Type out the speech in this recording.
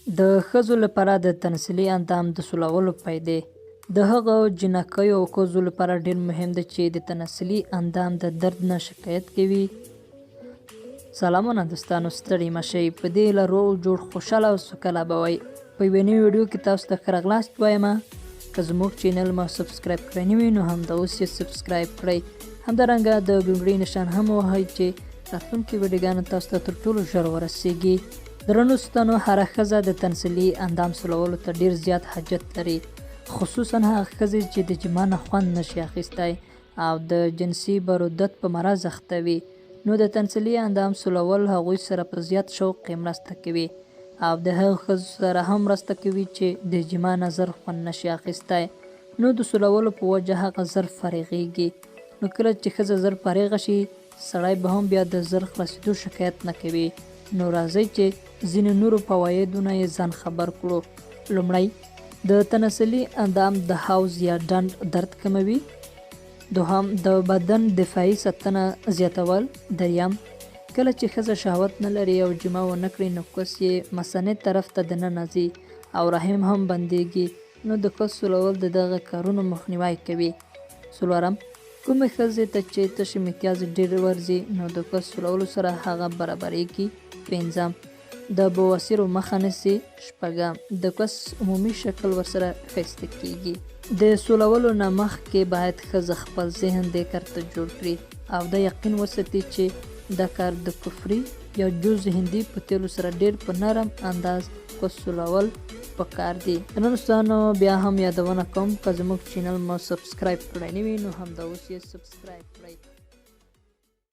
د ښځو لپاره د تناسلي اندام د سولولو فایدې د هغو جنکیو او ښځو لپاره ډېر مهم ده چې د تناسلي اندام د درد نه شکایت کوي. سلامونه دوستانو، ستړي مه شئ. په دې له روغ جوړ خوشحاله او سوکاله به وئ. په یوې نوې ویډیو کې تاسو ته ښه راغلاست وایم. که زموږ چینل ما سبسکرایب کړی نه وي نو همدا اوس یې سبسکرایب کړئ. همدارنګه د ګنګړۍ نشان هم ووهئ چې راتلونکي ویډیوګانې تاسو ته تر ټولو ژر ورسیږي. درنو دوستانو، هره ښځه د تناسلي اندام سولولو ته ډېر زیات حاجت لري، خصوصا هغه ښځې چې د جما نه خوند نشي اخیستی او د جنسي برودت په مرض اخته وي. نو د تناسلي اندام سولول هغوی سره په زیات شوق مرسته کوي او د هغو ښځو سره هم مرسته کوي چې د جما نه زر خوند نشي اخیستی. نو د سولولو په وجه هغه زر فارغېږي. نو کله چې ښځه زر فارغه شي، سړی به هم بیا د زر خلاصېدو شکایت نه کوي. نو راځئ چې ځینې نورو فوایدونه یې ځان خبر کړو. لومړی، د تناسلي اندام د حوض یا ډنډ درد کموي. دوهم، د بدن دفاعي ساتنه زیاتول. دریم، کله چې ښځه شهوت نه لري او جما ونه کړي نو کس یې مثانې طرف ته دننه ځي او رحم هم بندېږي. نو د کس سولول د دغه کارونو مخنیوی کوي. څلورم، کومې ښځې ته چې تشې متیازې ډېر ورځي نو د کس سولولو سره هغه برابرېږي. پنځم، د بواسیرو مخه نیسي. شپږم، د کس عمومي شکل ورسره ښایسته کیږي. د سولولو نه مخکې باید ښځه خپل ذهن دې کار ته جوړ کړي او دا یقین وساتي چې دا کار د کفري یا جوز هندي په تیلو سره ډېر په نرم انداز کس سولول پکار دي. نن دوستانو بیا هم یادونه کوم، که زموږ چینل مو سبسکرایب کړی نه وي نو همدا اوس یې سبسکرایب کړئ.